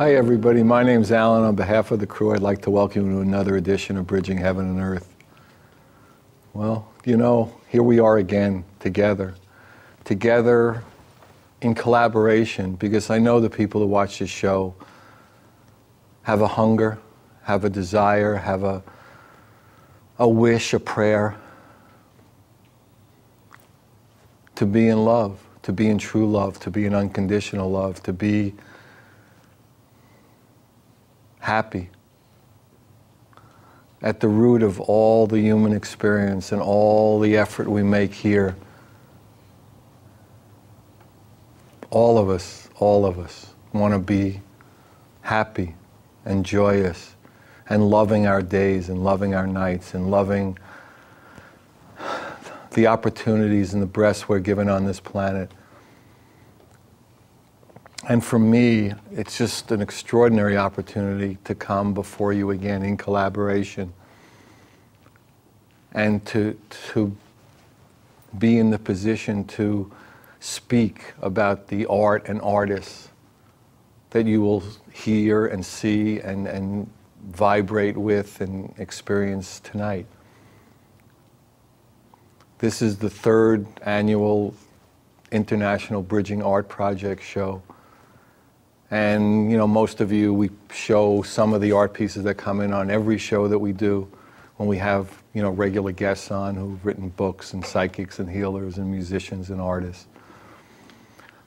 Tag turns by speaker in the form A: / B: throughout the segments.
A: Hi everybody, my name's Alan. On behalf of the crew, I'd like to welcome you to another edition of Bridging Heaven and Earth. Well, you know, here we are again, together in collaboration, because I know the people who watch this show have a hunger, have a desire, have a wish, a prayer to be in love, to be in true love, to be in unconditional love, to be happy. At the root of all the human experience and all the effort we make here, all of us want to be happy and joyous and loving our days and loving our nights and loving the opportunities and the breaths we're given on this planet. And for me, it's just an extraordinary opportunity to come before you again in collaboration and to be in the position to speak about the art and artists that you will hear and see and vibrate with and experience tonight. This is the third annual International Bridging Art Project show. And, you know, most of you, we show some of the art pieces that come in on every show that we do when we have, you know, regular guests on who've written books and psychics and healers and musicians and artists.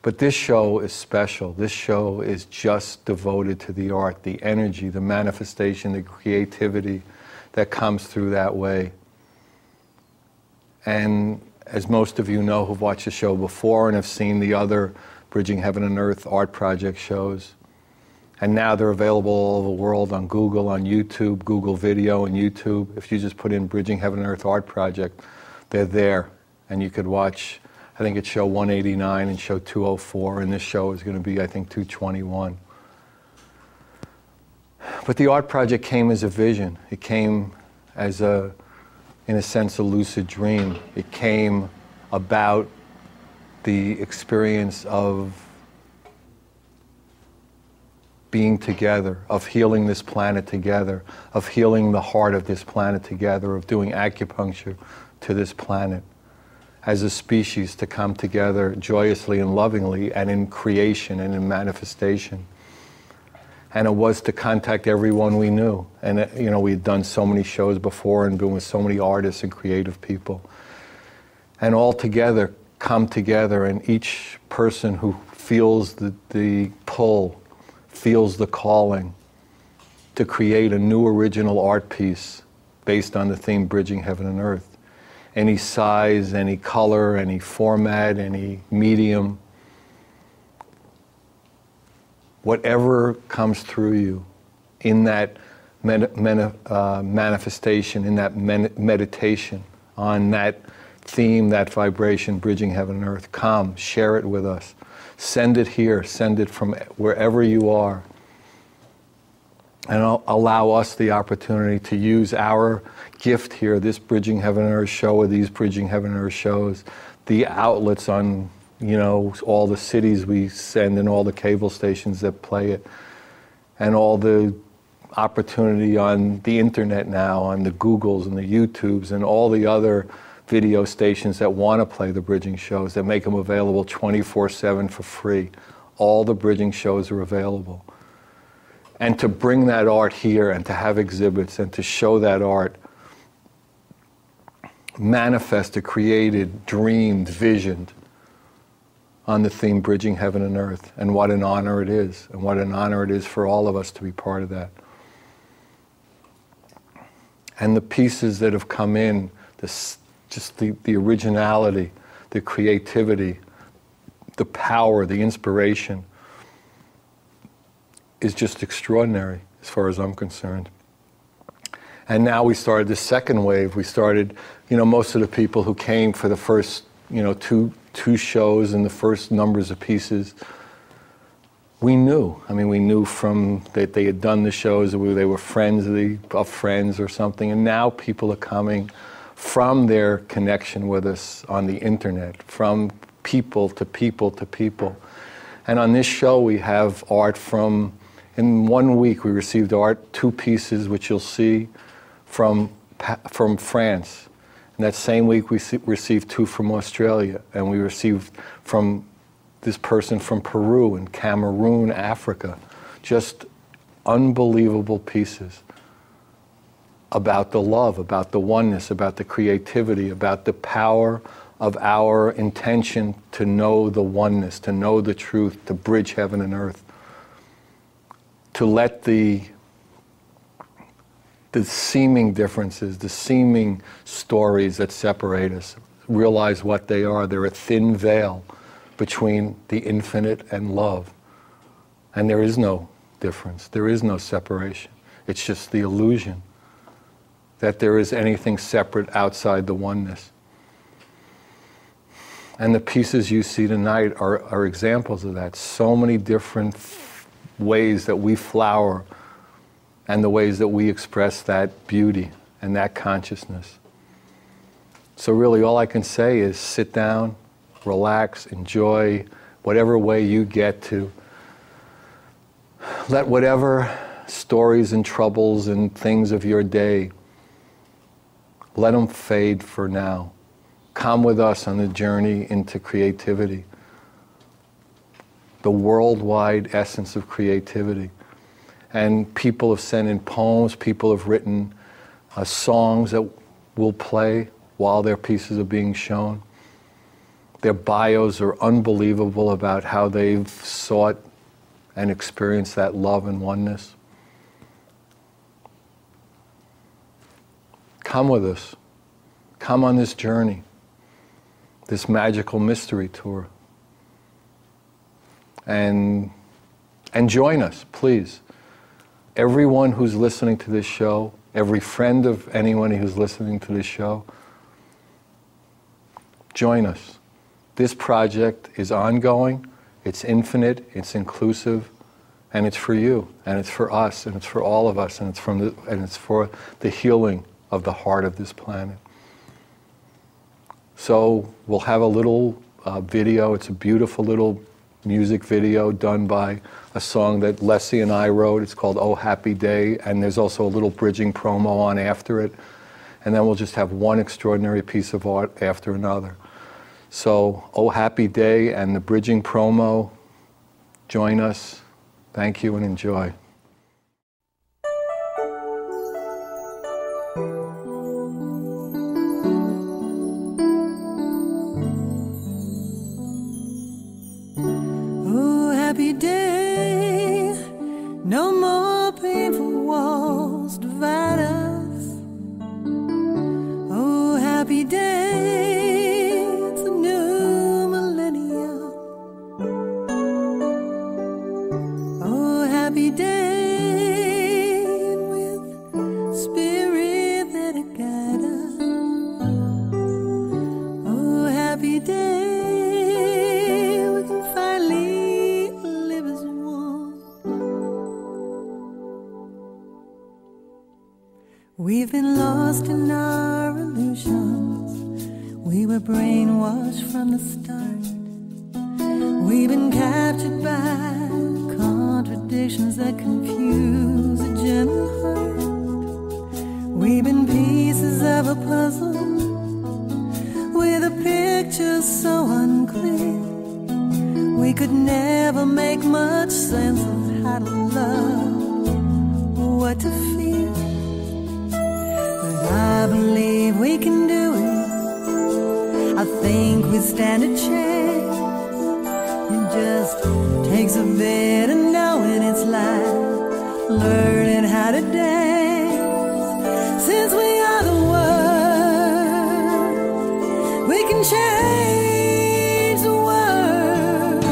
A: But this show is special. This show is just devoted to the art, the energy, the manifestation, the creativity that comes through that way. And as most of you know who've watched the show before and have seen the other Bridging Heaven and Earth Art Project shows. And now they're available all over the world on Google, on YouTube, Google Video and YouTube. If you just put in Bridging Heaven and Earth Art Project, they're there. And you could watch, I think it's show 189 and show 204, and this show is going to be, I think, 221. But the Art Project came as a vision. It came as in a sense, a lucid dream. It came about the experience of being together, of healing this planet together, of healing the heart of this planet together, of doing acupuncture to this planet as a species to come together joyously and lovingly and in creation and in manifestation. And it was to contact everyone we knew. And you know, we had done so many shows before and been with so many artists and creative people. And all together, come together, and each person who feels the pull, feels the calling to create a new original art piece based on the theme Bridging Heaven and Earth. Any size, any color, any format, any medium, whatever comes through you in that manifestation, in that meditation on that theme, that vibration, Bridging Heaven and Earth, come, share it with us. Send it here, send it from wherever you are. And allow us the opportunity to use our gift here, this Bridging Heaven and Earth show, or these Bridging Heaven and Earth shows, the outlets on, you know, all the cities we send and all the cable stations that play it, and all the opportunity on the internet now, on the Googles and the YouTubes and all the other video stations that want to play the bridging shows, that make them available 24/7 for free. All the bridging shows are available. And to bring that art here and to have exhibits and to show that art manifested, created, dreamed, visioned on the theme Bridging Heaven and Earth. And what an honor it is. And what an honor it is for all of us to be part of that. And the pieces that have come in, just the originality, the creativity, the power, the inspiration is just extraordinary as far as I'm concerned. And now we started the second wave. We started, you know, most of the people who came for the first, you know, two shows and the first numbers of pieces, we knew. I mean, we knew from that they had done the shows, they were friends of friends or something, and now people are coming from their connection with us on the internet, from people to people to people. And on this show we have art from In 1 week, we received art, 2 pieces, which you'll see from France. And that same week, we received 2 from Australia. And we received from this person from Peru and Cameroon, Africa. Just unbelievable pieces about the love, about the oneness, about the creativity, about the power of our intention to know the oneness, to know the truth, to bridge heaven and earth. To let the seeming differences, the seeming stories that separate us, realize what they are. They're a thin veil between the infinite and love. And there is no difference. There is no separation. It's just the illusion that there is anything separate outside the oneness. And the pieces you see tonight are examples of that. So many different ways that we flower and the ways that we express that beauty and that consciousness. So really all I can say is sit down, relax, enjoy whatever way you get to. Let whatever stories and troubles and things of your day, let them fade for now. Come with us on the journey into creativity, the worldwide essence of creativity. And people have sent in poems, people have written songs that will play while their pieces are being shown. Their bios are unbelievable about how they've sought and experienced that love and oneness. Come with us. Come on this journey, this magical mystery tour. And join us, please. Everyone who's listening to this show, every friend of anyone who's listening to this show, join us. This project is ongoing, it's infinite, it's inclusive, and it's for you, and it's for us, and it's for all of us, and it's for the healing of the heart of this planet. So we'll have a little video. It's a beautiful little music video done by a song that Leslie and I wrote. It's called Oh Happy Day, and there's also a little bridging promo on after it. And then we'll just have one extraordinary piece of art after another. So Oh Happy Day and the bridging promo, join us. Thank you and enjoy.
B: Happy day, no more painful walls divide us. Oh, happy day, it's a new millennium. Oh, happy day, and with spirit that'll guide us. Oh, happy day. We've been lost in our illusions. We were brainwashed from the start. We've been captured by contradictions that confuse a gentle heart. We've been pieces of a puzzle with a picture so unclear. We could never make much sense of how to love or what to feel. I believe we can do it. I think we stand a chance. It just takes a bit of knowing it's like learning how to dance. Since we are the world, we can change the world.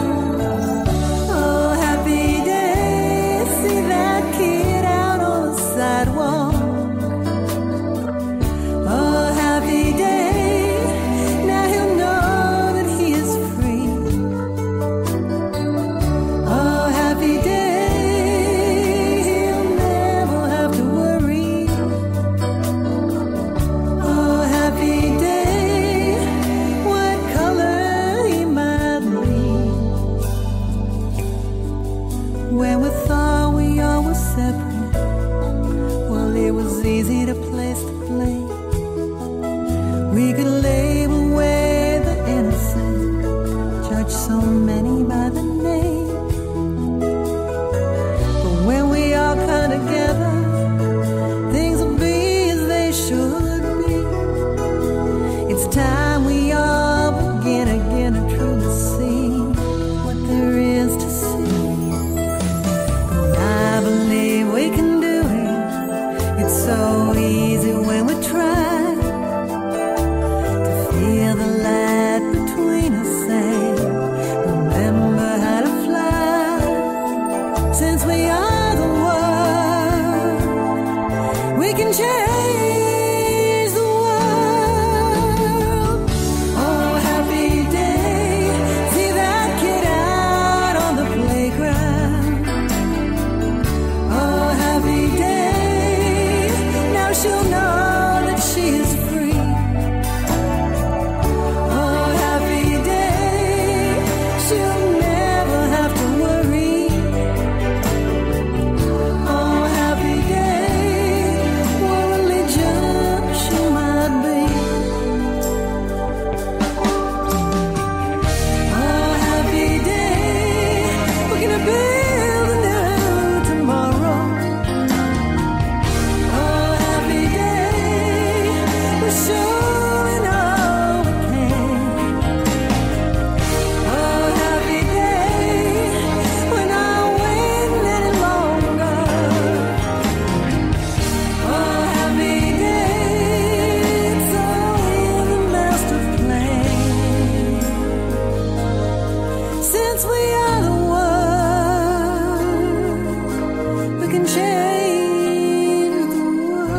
B: Oh, happy day, see that kid out on the sidewalk. He'll so easy when we try to feel the light between us, say, remember how to fly. Since we are the world, we can change the world. Oh, happy day, see that kid out on the playground. Oh, happy day, now she'll know that she is free. Oh, happy day, she'll never have to worry. Oh, happy day, what religion she might be. Oh, happy day, we're gonna build a new tomorrow. Oh, happy day, we're showing all we can. Oh, happy day, we're not waiting any longer. Oh, happy day, it's all in the master plan. Since we are the world, we can change the world.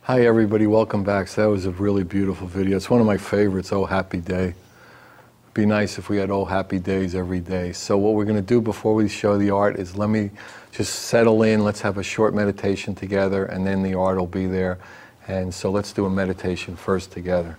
A: Hi everybody, welcome back. So that was a really beautiful video. It's one of my favorites, Oh Happy Day. Be nice if we had Oh Happy Days every day. So what we're going to do before we show the art is let me just settle in. Let's have a short meditation together and then the art will be there. And so let's do a meditation first together.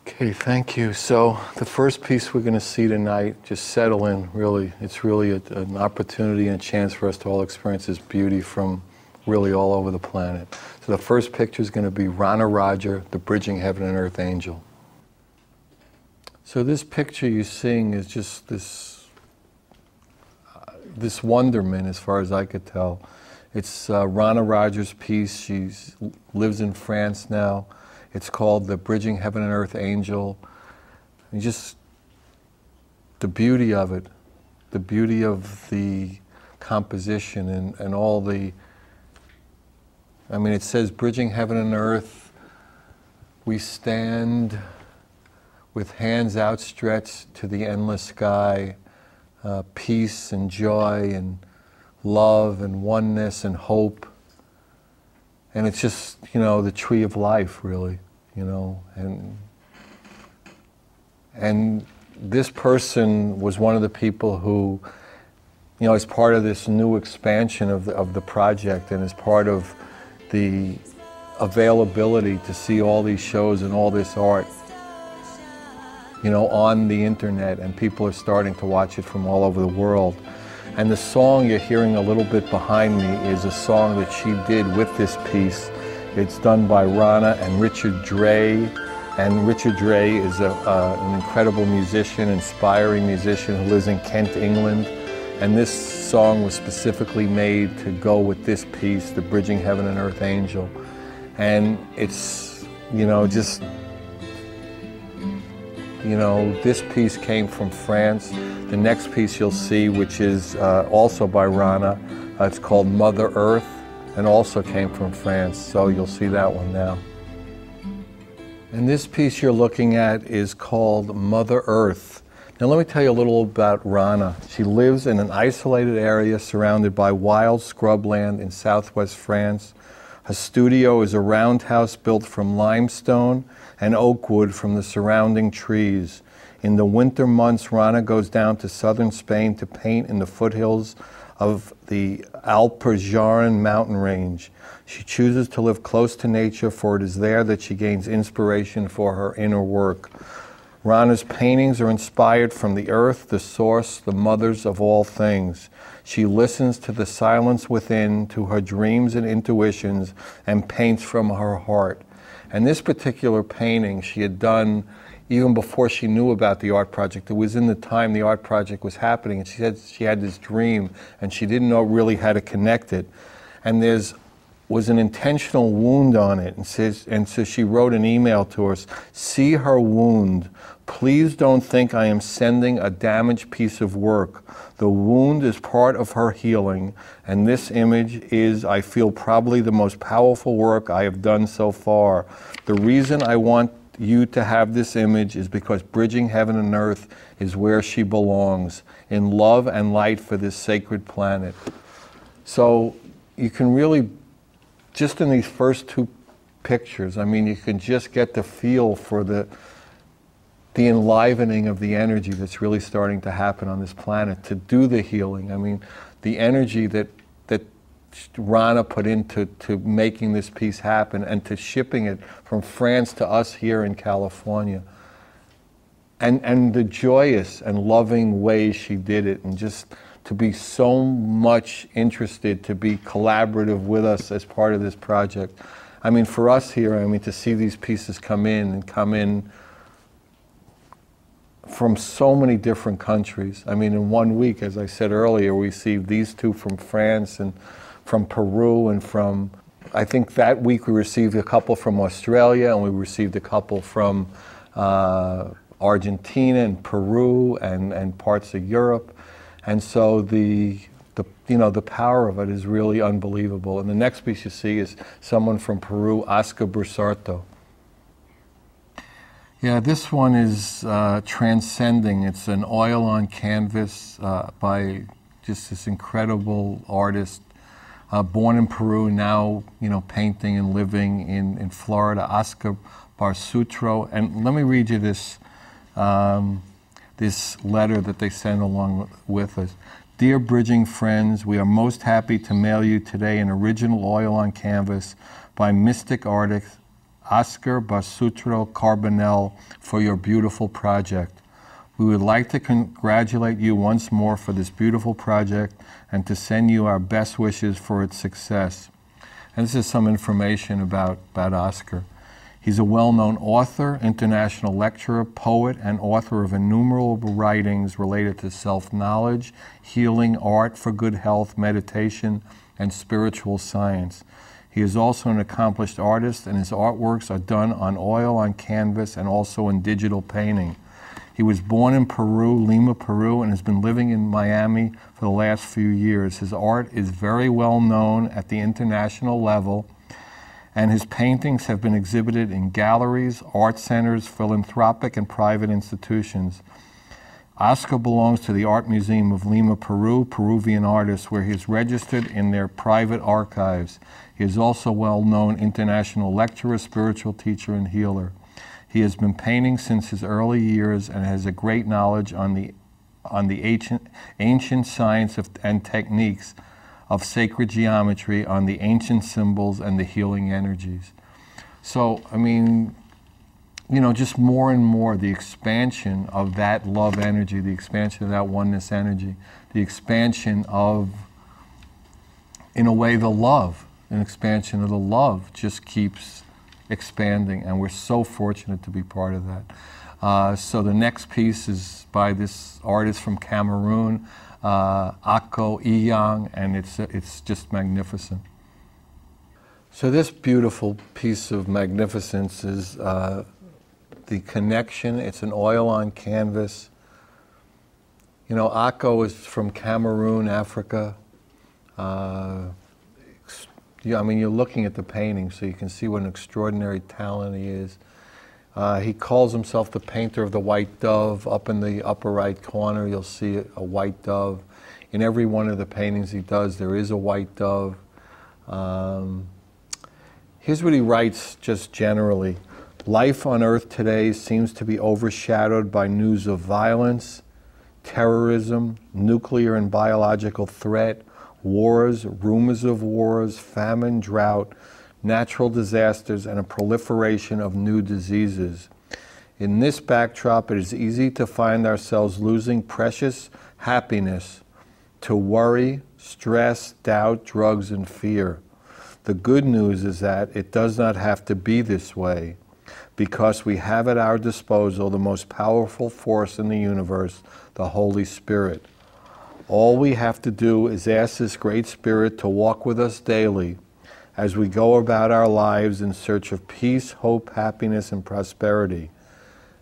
A: Okay, thank you. So the first piece we're going to see tonight, just settle in, really. It's really an opportunity and a chance for us to all experience this beauty from really all over the planet. So the first picture is going to be Rana Raja, the Bridging Heaven and Earth Angel. So this picture you're seeing is just this wonderment as far as I could tell. It's Rana Raja's piece. She lives in France now. It's called the Bridging Heaven and Earth Angel. And just the beauty of it, the beauty of the composition and all the, I mean, it says Bridging Heaven and Earth, we stand with hands outstretched to the endless sky, peace and joy and love and oneness and hope. And it's just, you know, the tree of life, really, you know. And this person was one of the people who, you know, as part of this new expansion of the project and as part of the availability to see all these shows and all this art, you know, on the internet, and people are starting to watch it from all over the world. And the song you're hearing a little bit behind me is a song that she did with this piece. It's done by Rana and Richard Dray. And Richard Dray is an incredible musician, inspiring musician who lives in Kent, England. And this song was specifically made to go with this piece, the Bridging Heaven and Earth Angel. And it's, this piece came from France. The next piece you'll see, which is also by Rana, it's called Mother Earth, and also came from France, so you'll see that one now. And this piece you're looking at is called Mother Earth. Now let me tell you a little about Rana. She lives in an isolated area surrounded by wild scrubland in southwest France. Her studio is a roundhouse built from limestone and oak wood from the surrounding trees. In the winter months, Rana goes down to southern Spain to paint in the foothills of the Alpujarran mountain range. She chooses to live close to nature, for it is there that she gains inspiration for her inner work. Rana's paintings are inspired from the earth, the source, the mothers of all things. She listens to the silence within, to her dreams and intuitions, and paints from her heart. And this particular painting she had done even before she knew about the art project. It was in the time the art project was happening, and she said she had this dream and she didn't know really how to connect it. And was an intentional wound on it, and so she wrote an email to us, "See her wound. Please don't think I am sending a damaged piece of work. The wound is part of her healing, and this image is, I feel, probably the most powerful work I have done so far. The reason I want you to have this image is because Bridging Heaven and Earth is where she belongs, in love and light for this sacred planet." So you can really, just in these first two pictures, you can just get the feel for the enlivening of the energy that's really starting to happen on this planet to do the healing. The energy that Rana put into making this piece happen and to shipping it from France to us here in California. And the joyous and loving way she did it, and just to be so much interested, to be collaborative with us as part of this project. For us here, to see these pieces come in from so many different countries. In 1 week, as I said earlier, we received these two from France and from Peru, and I think that week we received a couple from Australia, and we received a couple from Argentina and Peru and parts of Europe. And so the power of it is really unbelievable. And the next piece you see is someone from Peru, Oscar Brusarto. Yeah, this one is Transcending. It's an oil on canvas by just this incredible artist, born in Peru, now painting and living in Florida, Oscar Barsutro. And let me read you this letter that they send along with us. Dear Bridging friends, we are most happy to mail you today an original oil on canvas by mystic artist Oscar Barsutro Carbonell for your beautiful project. We would like to congratulate you once more for this beautiful project and to send you our best wishes for its success. And this is some information about Oscar. He's a well-known author, international lecturer, poet, and author of innumerable writings related to self-knowledge, healing, art for good health, meditation, and spiritual science. He is also an accomplished artist, and his artworks are done on oil on canvas and also in digital painting. He was born in Peru, Lima, Peru, and has been living in Miami for the last few years. His art is very well known at the international level, and his paintings have been exhibited in galleries, art centers, philanthropic and private institutions. Oscar belongs to the Art Museum of Lima, Peru, Peruvian artists, where he is registered in their private archives. He is also a well-known international lecturer, spiritual teacher, and healer. He has been painting since his early years and has a great knowledge on the ancient science and techniques of sacred geometry, on the ancient symbols and the healing energies. So, just more and more the expansion of that love energy, the expansion of that oneness energy, the expansion of, in a way, the love, an expansion of the love just keeps expanding, and we're so fortunate to be part of that. So the next piece is by this artist from Cameroon, Akko Iyang, and it's just magnificent. So this beautiful piece of magnificence is the connection. It's an oil on canvas. Akko is from Cameroon, Africa. You're looking at the painting, so you can see what an extraordinary talent he is. He calls himself the painter of the white dove. Up in the upper right corner, you'll see a white dove. In every one of the paintings he does, there is a white dove. Here's what he writes just generally. Life on Earth today seems to be overshadowed by news of violence, terrorism, nuclear and biological threat, wars, rumors of wars, famine, drought, natural disasters, and a proliferation of new diseases. In this backdrop, it is easy to find ourselves losing precious happiness to worry, stress, doubt, drugs, and fear. The good news is that it does not have to be this way, because we have at our disposal the most powerful force in the universe, the Holy Spirit. All we have to do is ask this great Spirit to walk with us daily as we go about our lives in search of peace, hope, happiness, and prosperity.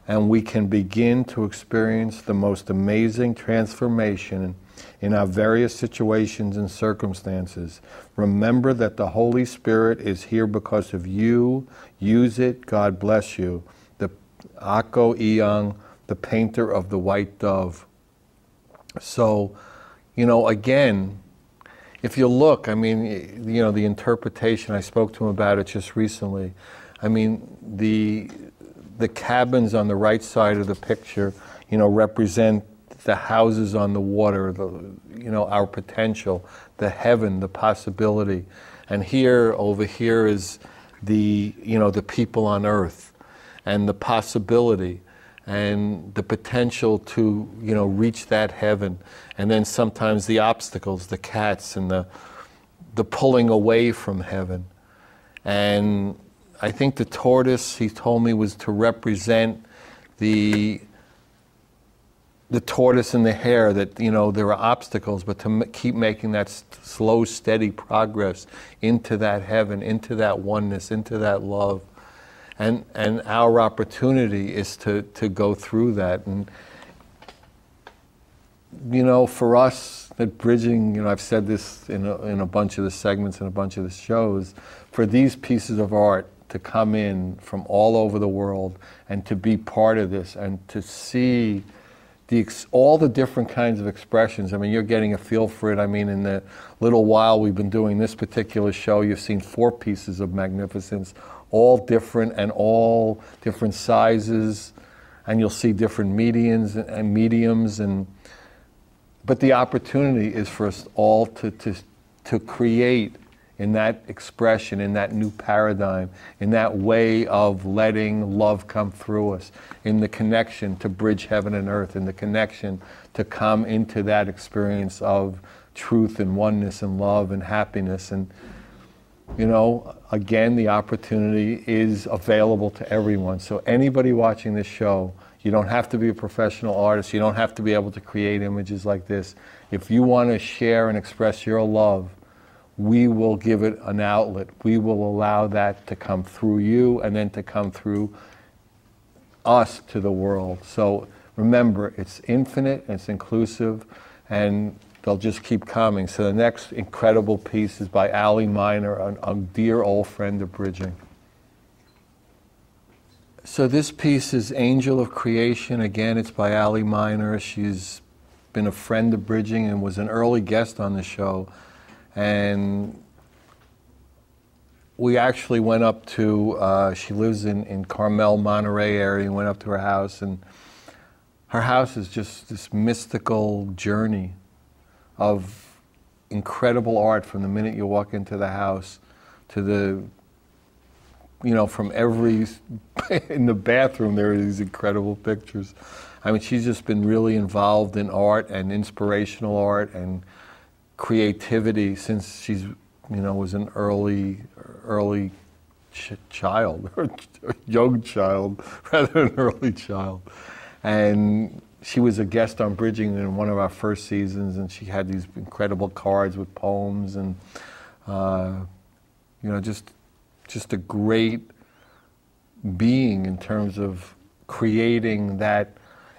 A: And we can begin to experience the most amazing transformation in our various situations and circumstances. Remember that the Holy Spirit is here because of you. Use it. God bless you. The Akko Iyang, the painter of the white dove. So, again, if you look, the interpretation, I spoke to him about it just recently. The cabins on the right side of the picture, represent the houses on the water, our potential, the heaven, the possibility. And over here is the people on earth and the possibility and the potential to, reach that heaven. And then sometimes the obstacles, the cats and the pulling away from heaven. And I think the tortoise, he told me, was to represent the tortoise and the hare, that, there are obstacles, but to keep making that slow, steady progress into that heaven, into that oneness, into that love. And our opportunity is to go through that. And, for us at Bridging, I've said this in a bunch of the segments and a bunch of the shows, for these pieces of art to come in from all over the world and to be part of this and to see all the different kinds of expressions. You're getting a feel for it. In the little while we've been doing this particular show, you've seen 4 pieces of magnificence, all different and all different sizes, and you'll see different mediums, but the opportunity is for us all to create in that expression, in that new paradigm, in that way of letting love come through us, in the connection to bridge heaven and earth, in the connection to come into that experience of truth and oneness and love and happiness. And, again, the opportunity is available to everyone. So anybody watching this show, you don't have to be a professional artist. You don't have to be able to create images like this. If you want to share and express your love, we will give it an outlet. We will allow that to come through you and then to come through us to the world. So remember, it's infinite, it's inclusive, and they'll just keep coming. So the next incredible piece is by Ali Miner, a dear old friend of Bridging. So this piece is Angel of Creation. Again, it's by Ali Miner. She's been a friend of Bridging and was an early guest on the show. And we actually went up to, she lives in Carmel, Monterey area, and went up to her house. And her house is just this mystical journey of incredible art from the minute you walk into the house to from every, in the bathroom there are these incredible pictures. I mean, she's just been really involved in art and inspirational art and creativity since she's, was an early child, or young child, rather than early child. And she was a guest on Bridging in one of our first seasons, and she had these incredible cards with poems and, just a great being in terms of creating that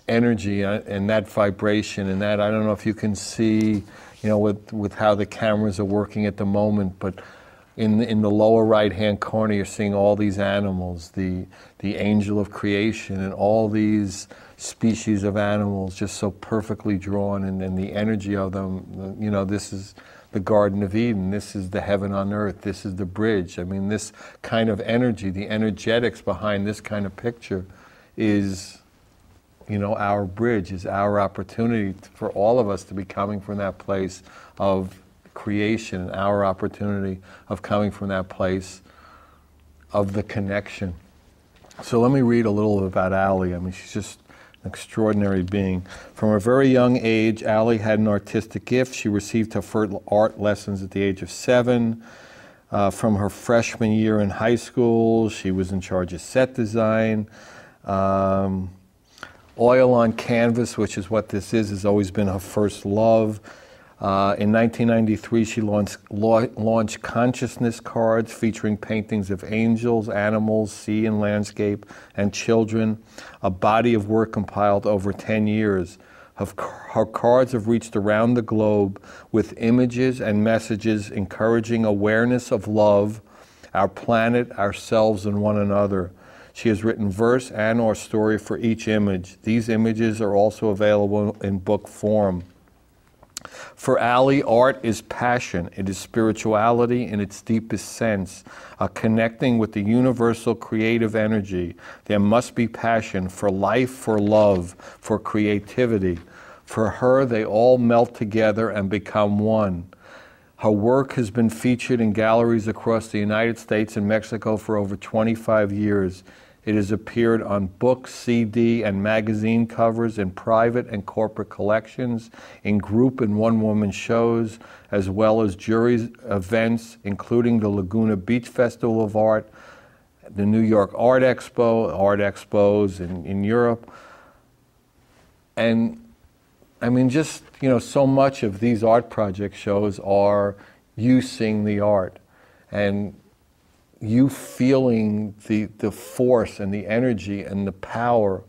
A: energy and that vibration and that. I don't know if you can see, with how the cameras are working at the moment, but in the lower right-hand corner, you're seeing all these animals, the angel of creation, and all these species of animals just so perfectly drawn, and the energy of them. This is the Garden of Eden. This is the heaven on earth. This is the bridge. I mean, this kind of energy, the energetics behind this kind of picture is, our bridge, is our opportunity for all of us to be coming from that place of creation, and our opportunity of coming from that place of the connection. So let me read a little about Allie. I mean, she's just an extraordinary being. From a very young age, Allie had an artistic gift. She received her first art lessons at the age of 7. From her freshman year in high school, she was in charge of set design. Oil on canvas, which is what this is, has always been her first love. In 1993, she launched consciousness cards featuring paintings of angels, animals, sea and landscape, and children, a body of work compiled over 10 years. Her cards have reached around the globe with images and messages encouraging awareness of love, our planet, ourselves, and one another. She has written verse and/or story for each image. These images are also available in book form. For Allie, art is passion. It is spirituality in its deepest sense, a connecting with the universal creative energy. There must be passion for life, for love, for creativity. For her, they all melt together and become one. Her work has been featured in galleries across the United States and Mexico for over 25 years. It has appeared on book, CD, and magazine covers in private and corporate collections, in group and one-woman shows, as well as jury events, including the Laguna Beach Festival of Art, the New York Art Expo, art expos in Europe. And I mean, just, so much of these art project shows are you seeing the art and you feeling the force and the energy and the power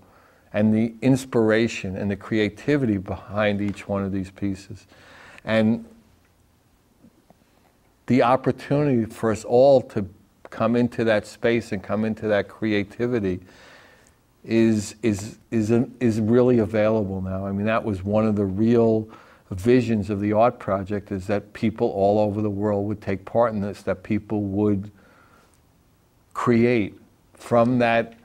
A: and the inspiration and the creativity behind each one of these pieces. And the opportunity for us all to come into that space and come into that creativity is really available now. I mean, that was one of the real visions of the art project, is that people all over the world would take part in this, that people would create from that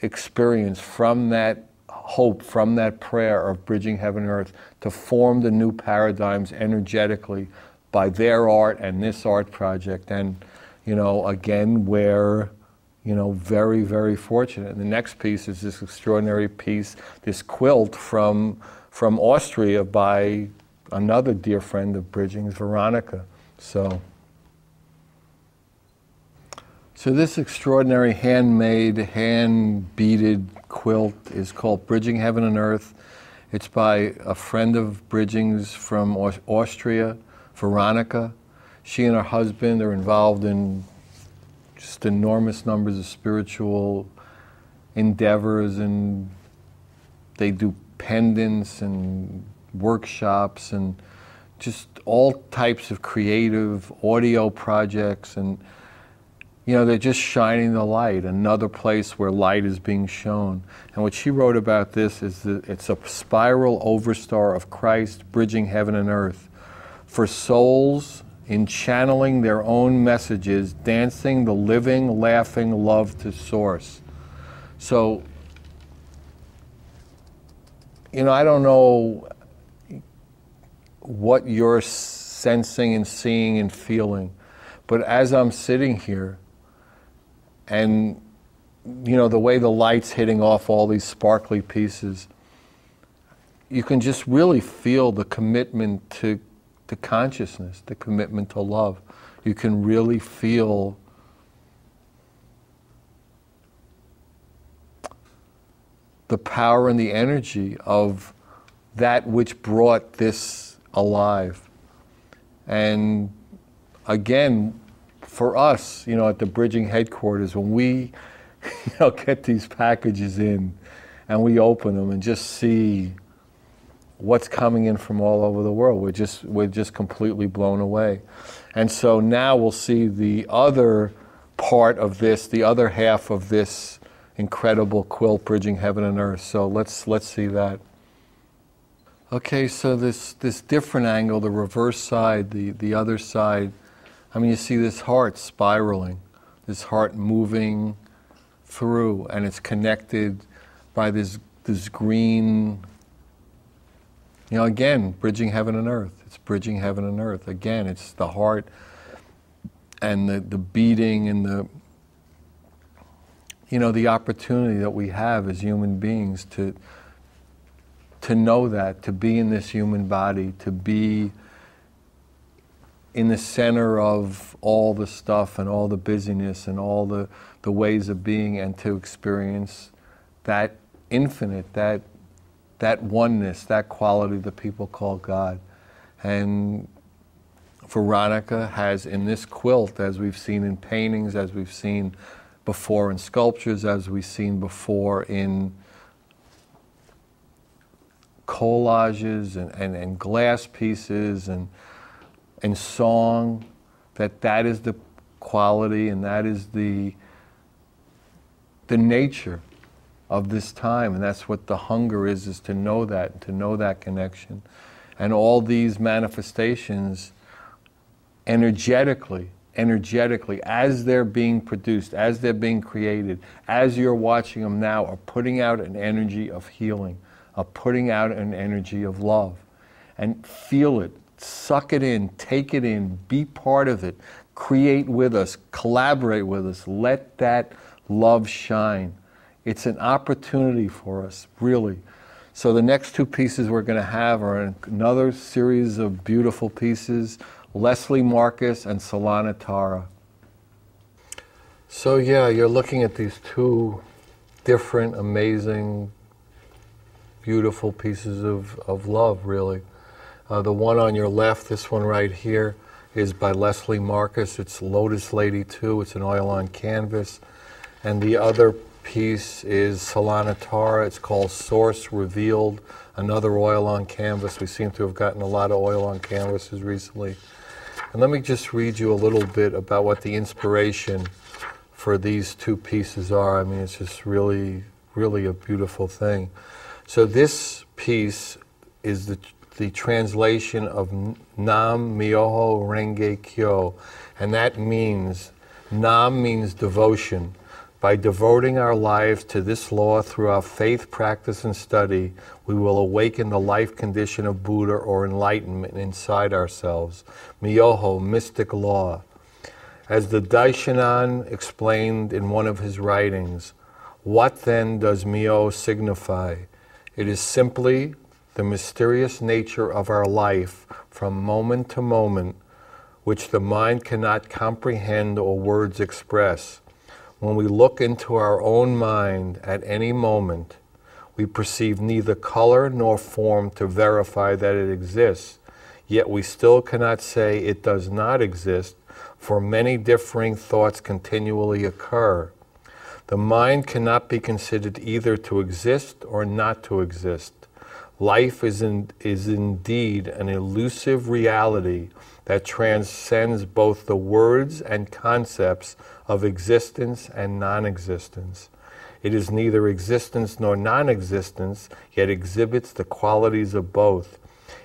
A: experience, from that hope, from that prayer of bridging heaven and earth, to form the new paradigms energetically by their art and this art project. And, again, we're, very, very fortunate. And the next piece is this extraordinary piece, this quilt from Austria by another dear friend of Bridging's, Veronica. So this extraordinary handmade, hand-beaded quilt is called Bridging Heaven and Earth. It's by a friend of Bridging's from Austria, Veronica. She and her husband are involved in just enormous numbers of spiritual endeavors, and they do pendants and workshops and just all types of creative audio projects, and they're just shining the light, another place where light is being shown. And what she wrote about this is that it's a spiral overstar of Christ bridging heaven and earth for souls in channeling their own messages, dancing the living, laughing love to source. So, I don't know what you're sensing and seeing and feeling, but as I'm sitting here, And you know, the way the light's hitting off all these sparkly pieces, you can just really feel the commitment to consciousness, the commitment to love. You can really feel the power and the energy of that which brought this alive. And again, for us, you know, at the Bridging headquarters, when we, you know, get these packages in and we open them and just see what's coming in from all over the world, we're just completely blown away. And so now we'll see the other part of this, the other half of this incredible quilt, Bridging Heaven and Earth. So let's see that. Okay, so this different angle, the reverse side, the other side, I mean, you see this heart spiraling, this heart moving through, and it's connected by this green, you know, again, bridging heaven and earth. It's bridging heaven and earth. Again, it's the heart and the beating and the, you know, the opportunity that we have as human beings to know that, to be in this human body, to be in the center of all the stuff and all the busyness and all the ways of being, and to experience that infinite, that oneness, that quality that people call God. And Veronica has in this quilt, as we've seen in paintings, as we've seen before in sculptures, as we've seen before in collages and glass pieces and song, that is the quality and that is the nature of this time. And that's what the hunger is to know that connection. And all these manifestations energetically, as they're being produced, as they're being created, as you're watching them now, are putting out an energy of healing, are putting out an energy of love. And feel it, suck it in, take it in, be part of it, create with us, collaborate with us, let that love shine. It's an opportunity for us, really. So the next two pieces we're going to have are another series of beautiful pieces, Leslie Marcus and Solana Tara. So yeah, you're looking at these two different, amazing, beautiful pieces of love, really. The one on your left, this one right here, is by Leslie Marcus. It's Lotus Lady 2. It's an oil on canvas. And the other piece is Solana Tara. It's called Source Revealed, another oil on canvas. We seem to have gotten a lot of oil on canvases recently. And let me just read you a little bit about what the inspiration for these two pieces are. I mean, it's just really, really a beautiful thing. So this piece is the translation of Nam Myoho Renge Kyo, and that means, Nam means devotion. By devoting our lives to this law through our faith, practice, and study, we will awaken the life condition of Buddha or enlightenment inside ourselves. Myoho, mystic law. As the Daishonin explained in one of his writings, what then does Myo signify? It is simply the mysterious nature of our life from moment to moment, which the mind cannot comprehend or words express. When we look into our own mind at any moment, we perceive neither color nor form to verify that it exists, yet we still cannot say it does not exist, for many differing thoughts continually occur. The mind cannot be considered either to exist or not to exist. Life is indeed an elusive reality that transcends both the words and concepts of existence and non-existence. It is neither existence nor non-existence, yet exhibits the qualities of both.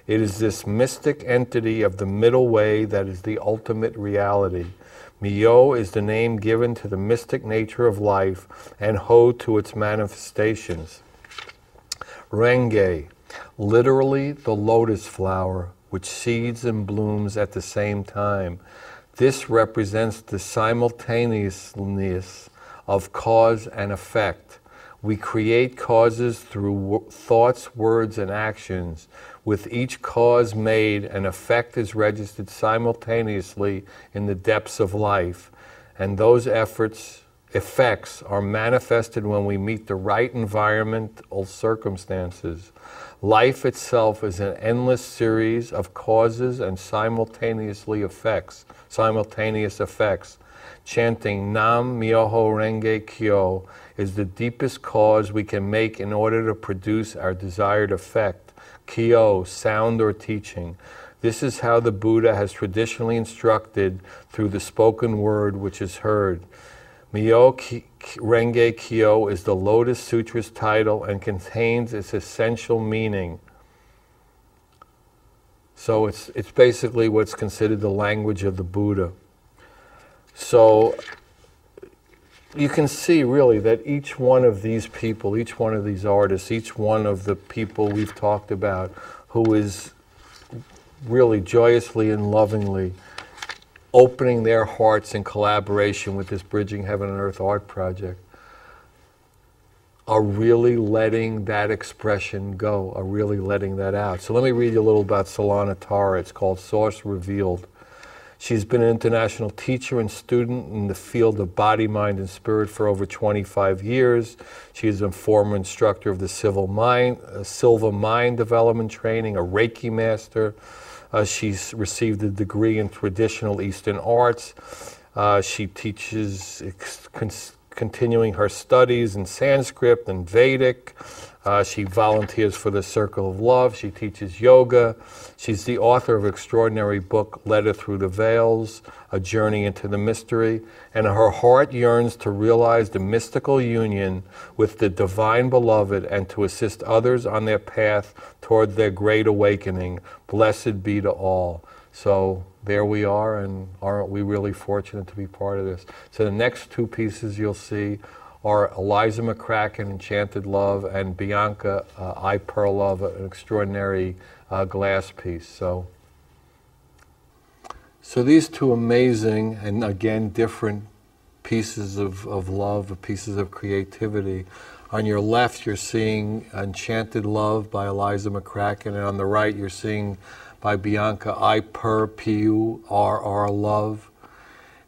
A: It is this mystic entity of the middle way that is the ultimate reality. Myo is the name given to the mystic nature of life, and Ho to its manifestations. Renge, literally the lotus flower, which seeds and blooms at the same time. This represents the simultaneousness of cause and effect. We create causes through thoughts, words, and actions. With each cause made, an effect is registered simultaneously in the depths of life, and those effects are manifested when we meet the right environmental circumstances. Life itself is an endless series of causes and simultaneous effects. Chanting Nam Myoho Renge Kyo is the deepest cause we can make in order to produce our desired effect. Kyo, sound or teaching. This is how the Buddha has traditionally instructed through the spoken word which is heard. Myoho Renge Kyo is the Lotus Sutra's title and contains its essential meaning. So it's basically what's considered the language of the Buddha. So you can see really that each one of these people, each one of these artists, each one of the people we've talked about who is really joyously and lovingly opening their hearts in collaboration with this Bridging Heaven and Earth art project are really letting that expression go, are really letting that out. So let me read you a little about Solana Tara. It's called Source Revealed. She's been an international teacher and student in the field of body, mind, and spirit for over 25 years. She is a former instructor of the Silva Mind Development Training, a Reiki master. She's received a degree in traditional Eastern arts. She teaches continuing her studies in Sanskrit and Vedic. She volunteers for the Circle of Love. She teaches yoga. She's the author of an extraordinary book, Letter Through the Veils, A Journey into the Mystery. And her heart yearns to realize the mystical union with the Divine Beloved and to assist others on their path toward their great awakening. Blessed be to all. So there we are, and aren't we really fortunate to be part of this? So the next two pieces you'll see are Eliza McCracken, Enchanted Love, and Bianca, I Pearl Love, an extraordinary glass piece. So these two amazing and again different pieces of love, pieces of creativity. On your left you're seeing Enchanted Love by Eliza McCracken, and on the right you're seeing by Bianca, I Purr, P-U-R-R, Love.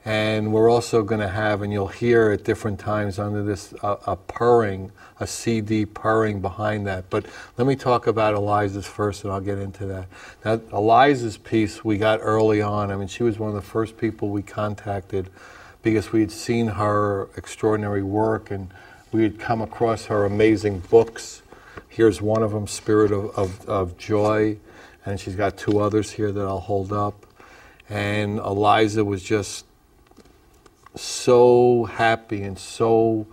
A: And we're also going to have, and you'll hear at different times under this, a purring, a CD purring behind that. But let me talk about Eliza's first, and I'll get into that. Now, Eliza's piece we got early on. I mean, she was one of the first people we contacted because we had seen her extraordinary work, and we had come across her amazing books. Here's one of them, Spirit of Joy, and she's got two others here that I'll hold up. And Eliza was just so happy and so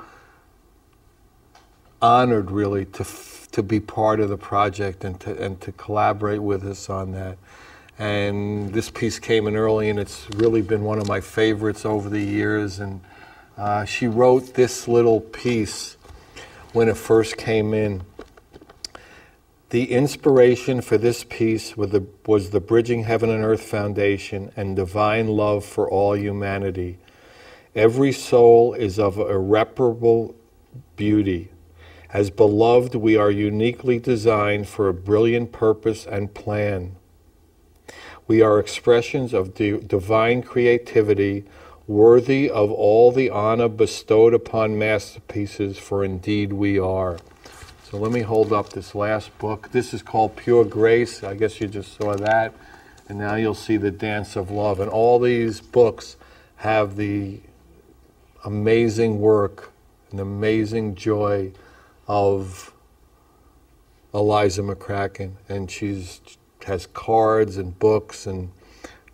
A: honored, really, to be part of the project and to collaborate with us on that. And this piece came in early, and it's really been one of my favorites over the years. And she wrote this little piece when it first came in. The inspiration for this piece was the Bridging Heaven and Earth Foundation and divine love for all humanity. Every soul is of irreparable beauty. As beloved, we are uniquely designed for a brilliant purpose and plan. We are expressions of divine creativity, worthy of all the honor bestowed upon masterpieces, for indeed we are. So let me hold up this last book. This is called Pure Grace. I guess you just saw that. And now you'll see The Dance of Love. And all these books have the amazing work and amazing joy of Eliza McCracken. And she has cards and books and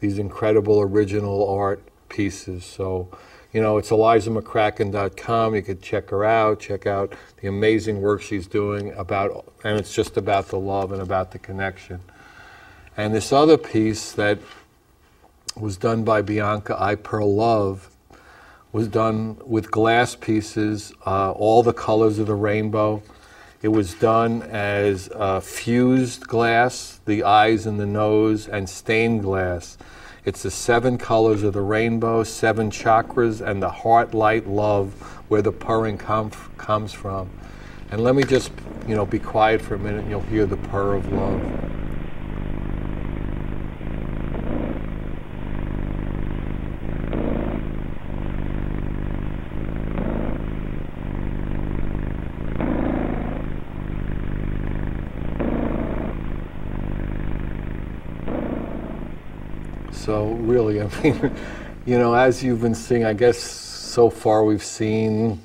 A: these incredible original art pieces. So, you know, it's ElizaMcCracken.com. You could check her out, check out the amazing work she's doing and it's just about the love and about the connection. And this other piece that was done by Bianca, I Pearl Love, was done with glass pieces, all the colors of the rainbow. It was done as fused glass, the eyes and the nose, and stained glass. It's the 7 colors of the rainbow, 7 chakras, and the heart, light, love, where the purring comes from. And let me just, be quiet for a minute and you'll hear the purr of love. So really, I mean, as you've been seeing, I guess so far we've seen,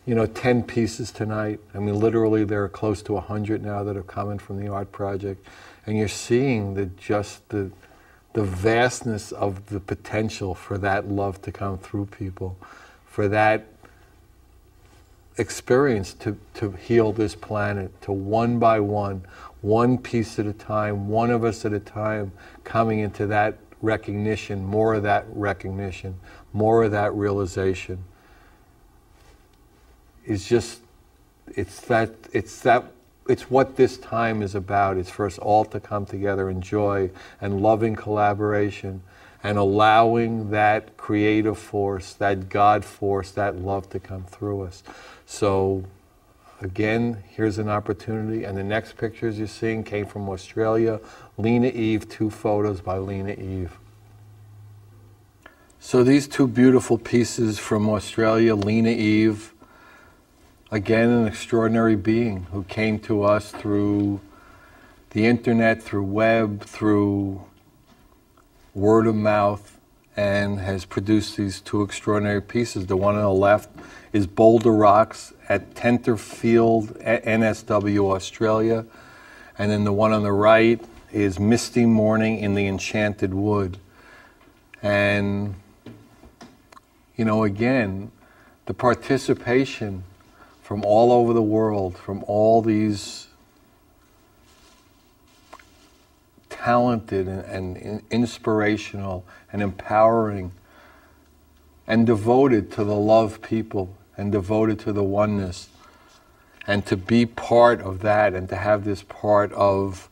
A: 10 pieces tonight. I mean, literally there are close to 100 now that have come in from the art project. And you're seeing the vastness of the potential for that love to come through people, for that experience to heal this planet, to one by one piece at a time, one of us at a time, coming into that recognition, more of that recognition, more of that realization. It's what this time is about. It's for us all to come together in joy and loving collaboration and allowing that creative force, that God force, that love to come through us. So again, here's an opportunity, and the next pictures you're seeing came from Australia. Lena Eve, 2 photos by Lena Eve. So these 2 beautiful pieces from Australia, Lena Eve, again an extraordinary being who came to us through the internet, through web, through word of mouth, and has produced these 2 extraordinary pieces. The one on the left is Boulder Rocks at Tenterfield, NSW, Australia. And then the one on the right is Misty Morning in the Enchanted Wood. And, again, the participation from all over the world, from all these talented and inspirational and empowering and devoted to the love people and devoted to the oneness, and to be part of that and to have this part of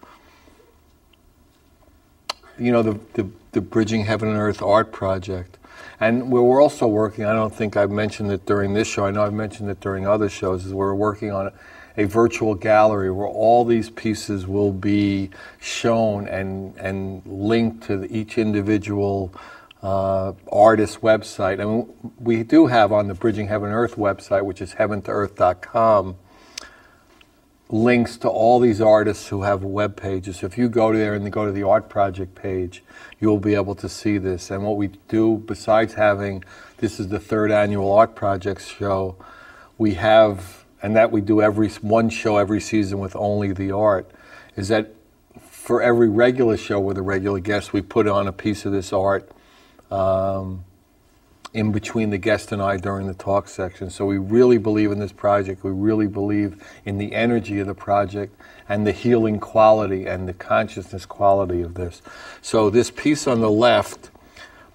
A: the Bridging Heaven and Earth art project. And we're also working, I don't think I've mentioned it during this show, I know I've mentioned it during other shows, is we're working on a virtual gallery where all these pieces will be shown and linked to each individual artist's website. I mean, we do have on the Bridging Heaven and Earth website, which is heaventoearth.com, links to all these artists who have web pages. If you go there and go to the art project page, you'll be able to see this. And what we do, besides having, this is the 3rd annual art projects show, we have, and that we do one show every season with only the art, is that for every regular show with a regular guest, we put on a piece of this art in between the guest and I during the talk section. So we really believe in this project. We really believe in the energy of the project and the healing quality and the consciousness quality of this. So this piece on the left,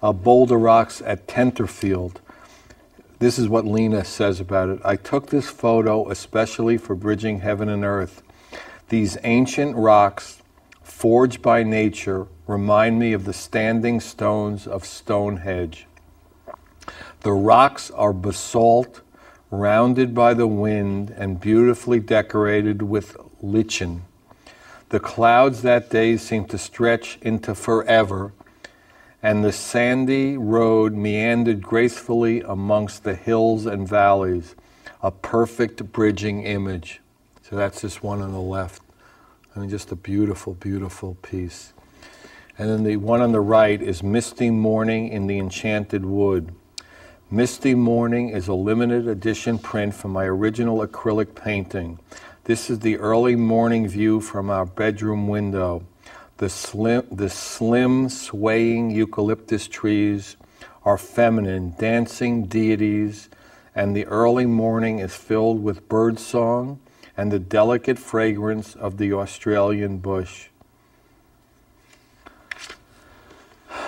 A: Boulder Rocks at Tenterfield, this is what Lena says about it. I took this photo especially for Bridging Heaven and Earth. These ancient rocks, forged by nature, remind me of the standing stones of Stonehenge. The rocks are basalt, rounded by the wind and beautifully decorated with lichen. The clouds that day seemed to stretch into forever, and the sandy road meandered gracefully amongst the hills and valleys, a perfect bridging image. So that's this one on the left. I mean, just a beautiful, beautiful piece. And then the one on the right is Misty Morning in the Enchanted Wood. Misty Morning is a limited edition print from my original acrylic painting. This is the early morning view from our bedroom window. The slim, swaying eucalyptus trees are feminine, dancing deities, and the early morning is filled with birdsong and the delicate fragrance of the Australian bush.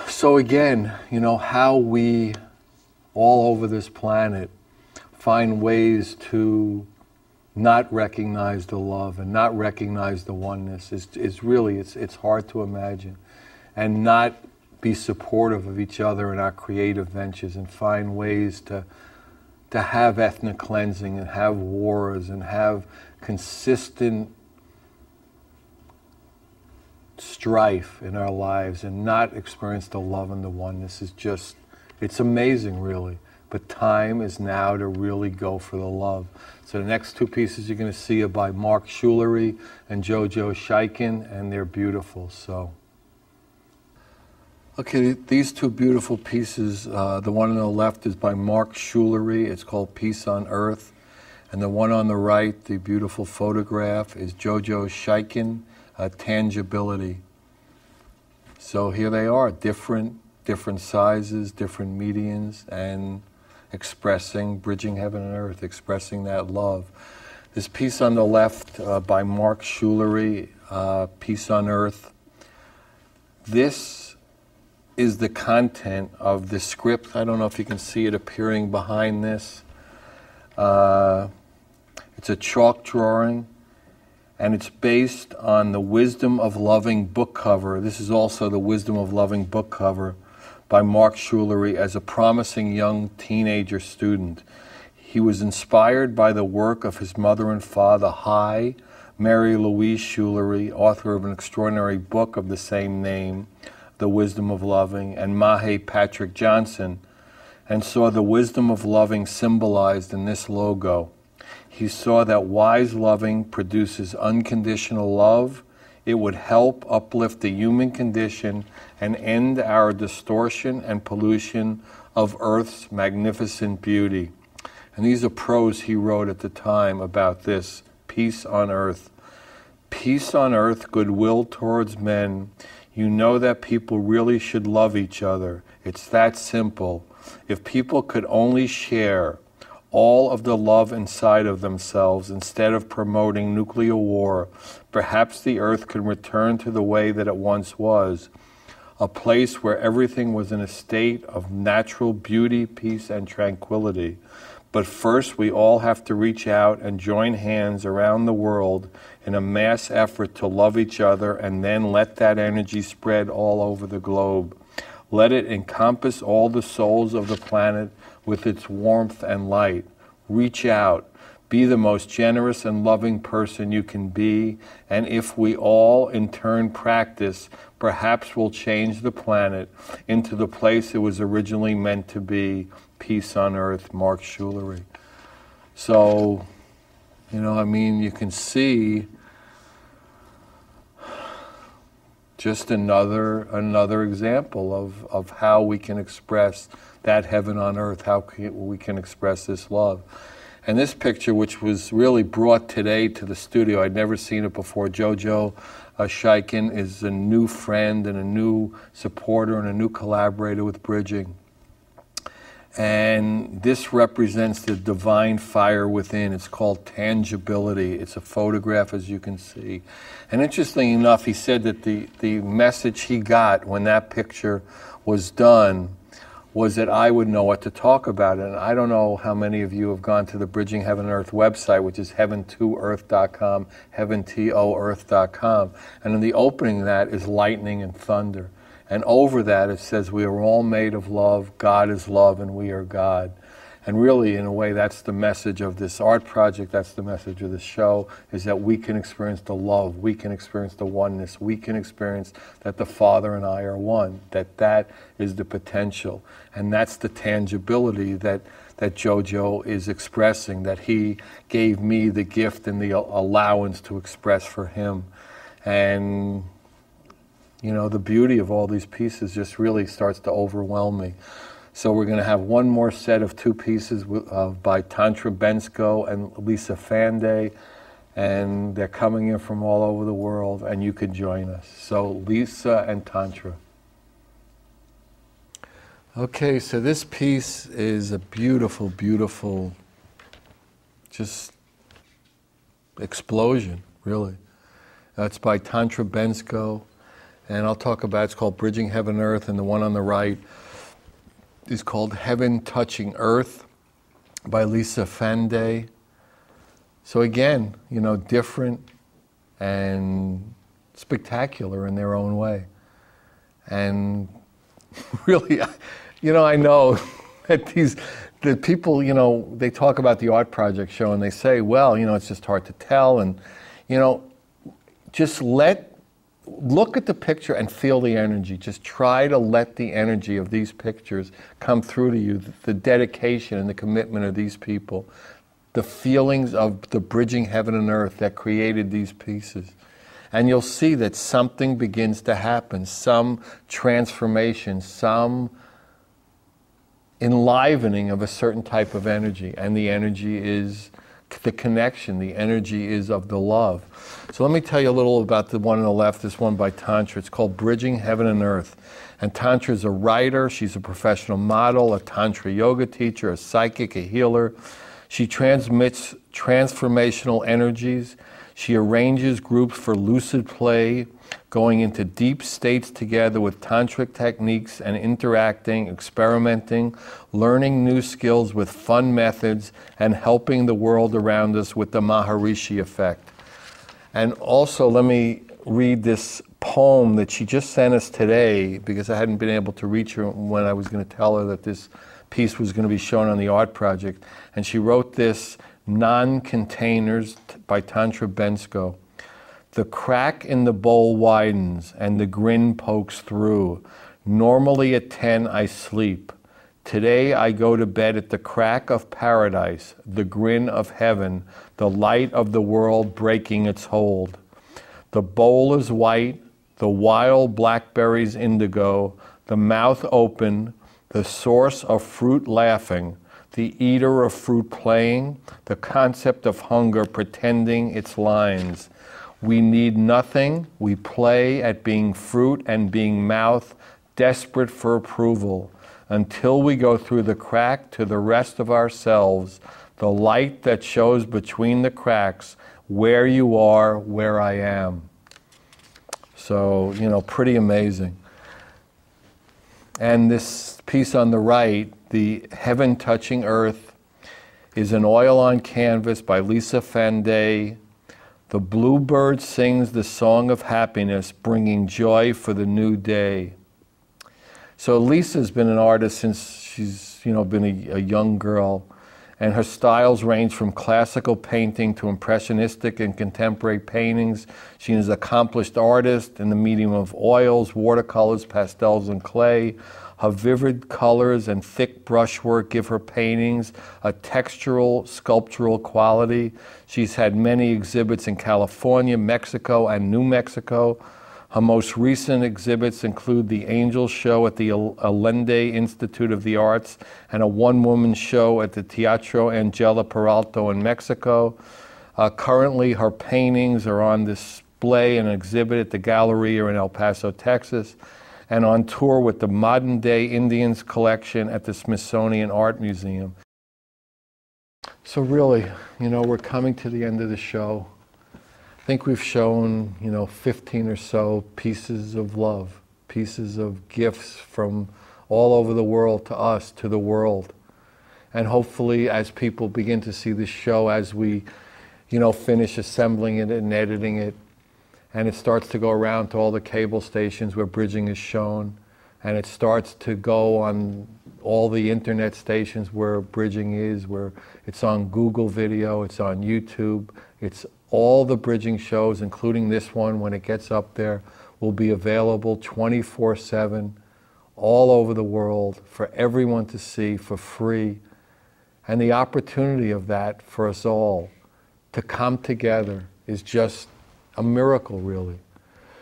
A: So again, how we all over this planet find ways to not recognize the love and not recognize the oneness is really, it's hard to imagine. And not be supportive of each other in our creative ventures and find ways to have ethnic cleansing and have wars and have consistent strife in our lives and not experience the love and the oneness is just, it's amazing really. But time is now to really go for the love. So the next two pieces you're going to see are by Mark Schulery and Jojo Shaikin, and they're beautiful. So, okay, these two beautiful pieces, the one on the left is by Mark Schulery. It's called Peace on Earth. And the one on the right, the beautiful photograph, is Jojo Shaikin, Tangibility. So here they are, different sizes, different medians, and expressing, bridging heaven and earth, expressing that love. This piece on the left by Mark Schulery, Peace on Earth. This is the content of the script. I don't know if you can see it appearing behind this. It's a chalk drawing, and it's based on the Wisdom of Loving book cover. This is also the Wisdom of Loving book cover by Mark Schulery as a promising young teenager student. He was inspired by the work of his mother and father, Hi, Mary Louise Schulery, author of an extraordinary book of the same name, The Wisdom of Loving, and Mahe Patrick Johnson, and saw the wisdom of loving symbolized in this logo. He saw that wise loving produces unconditional love. It would help uplift the human condition and end our distortion and pollution of Earth's magnificent beauty. And these are prose he wrote at the time about this, Peace on Earth. Peace on earth, goodwill towards men. You know that people really should love each other. It's that simple. If people could only share all of the love inside of themselves instead of promoting nuclear war, perhaps the earth could return to the way that it once was, a place where everything was in a state of natural beauty, peace, and tranquility. But first, we all have to reach out and join hands around the world in a mass effort to love each other, and then let that energy spread all over the globe. Let it encompass all the souls of the planet with its warmth and light. Reach out. Be the most generous and loving person you can be, and if we all in turn practice, perhaps we'll change the planet into the place it was originally meant to be. Peace on Earth, Mark Schulery. So, you know, I mean, you can see just another example of how we can express that heaven on earth, how we can express this love. And this picture, which was really brought today to the studio, I'd never seen it before. Jojo Shaikin is a new friend and a new supporter and a new collaborator with Bridging. And this represents the divine fire within. It's called Tangibility. It's a photograph, as you can see. And interestingly enough, he said that the message he got when that picture was done was that I would know what to talk about. And I don't know how many of you have gone to the Bridging Heaven and Earth website, which is heaven2earth.com, heaven2earth.com. And in the opening of that is lightning and thunder. And over that it says, we are all made of love, God is love, and we are God. And really, in a way, that's the message of this art project, that's the message of the show, is that we can experience the love, we can experience the oneness, we can experience that the Father and I are one, that is the potential. And that's the tangibility that Jojo is expressing, that he gave me the gift and the allowance to express for him. And you know, the beauty of all these pieces just really starts to overwhelm me. So we're going to have one more set of two pieces by Tantra Bensko and Lisa Fanday, and they're coming in from all over the world, and you can join us. So Lisa and Tantra. Okay, so this piece is a beautiful, beautiful, just explosion, really. It's by Tantra Bensko. And I'll talk about, it's called Bridging Heaven and Earth, and the one on the right is called Heaven Touching Earth by Lisa Fanday. So again, you know, different and spectacular in their own way. And really, I know that the people, they talk about the art project show and they say, well, it's just hard to tell. And, just look at the picture and feel the energy. Just try to let the energy of these pictures come through to you, the dedication and the commitment of these people, the feelings of the bridging heaven and earth that created these pieces. And you'll see that something begins to happen, some transformation, some enlivening of a certain type of energy. And the energy is the connection, the energy is of the love. So let me tell you a little about the one on the left, this one by Tantra. It's called Bridging Heaven and Earth. And Tantra is a writer, she's a professional model, a Tantra yoga teacher, a psychic, a healer. She transmits transformational energies. She arranges groups for lucid play, going into deep states together with tantric techniques and interacting, experimenting, learning new skills with fun methods, and helping the world around us with the Maharishi effect. And also, let me read this poem that she just sent us today, because I hadn't been able to reach her when I was going to tell her that this piece was going to be shown on the art project. And she wrote this, Non-Containers by Tantra Bensko. The crack in the bowl widens and the grin pokes through. Normally at 10 I sleep. Today I go to bed at the crack of paradise, the grin of heaven, the light of the world breaking its hold. The bowl is white, the wild blackberries indigo, the mouth open, the source of fruit laughing, the eater of fruit playing, the concept of hunger pretending its lines. We need nothing, we play at being fruit and being mouth, desperate for approval, until we go through the crack to the rest of ourselves, the light that shows between the cracks, where you are, where I am. So, pretty amazing. And this piece on the right, The Heaven Touching Earth, is an oil on canvas by Lisa Fanday. The bluebird sings the song of happiness, bringing joy for the new day. So Lisa's been an artist since she's, been a young girl, and her styles range from classical painting to impressionistic and contemporary paintings. She is an accomplished artist in the medium of oils, watercolors, pastels, and clay. Her vivid colors and thick brushwork give her paintings a textural, sculptural quality. She's had many exhibits in California, Mexico, and New Mexico. Her most recent exhibits include the Angel Show at the Allende Institute of the Arts and a one-woman show at the Teatro Angela Peralta in Mexico. Currently, her paintings are on display in an exhibit at the Galleria in El Paso, Texas, and on tour with the Modern Day Indians collection at the Smithsonian Art Museum. So really, we're coming to the end of the show. I think we've shown, 15 or so pieces of love, pieces of gifts from all over the world to us, to the world. And hopefully, as people begin to see this show, as we, finish assembling it and editing it, and it starts to go around to all the cable stations where bridging is shown, and it starts to go on all the internet stations where bridging is, where it's on Google Video, it's on YouTube, it's all the bridging shows, including this one, when it gets up there, will be available 24/7 all over the world for everyone to see for free. And the opportunity of that for us all to come together is just a miracle, really.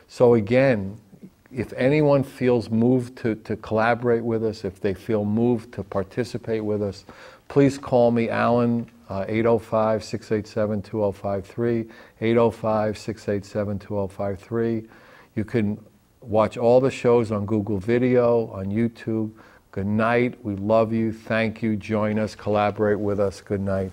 A: So again, if anyone feels moved to collaborate with us, if they feel moved to participate with us, please call me, Alan, 805-687-2053, 805-687-2053. You can watch all the shows on Google Video, on YouTube. Good night. We love you. Thank you. Join us. Collaborate with us. Good night.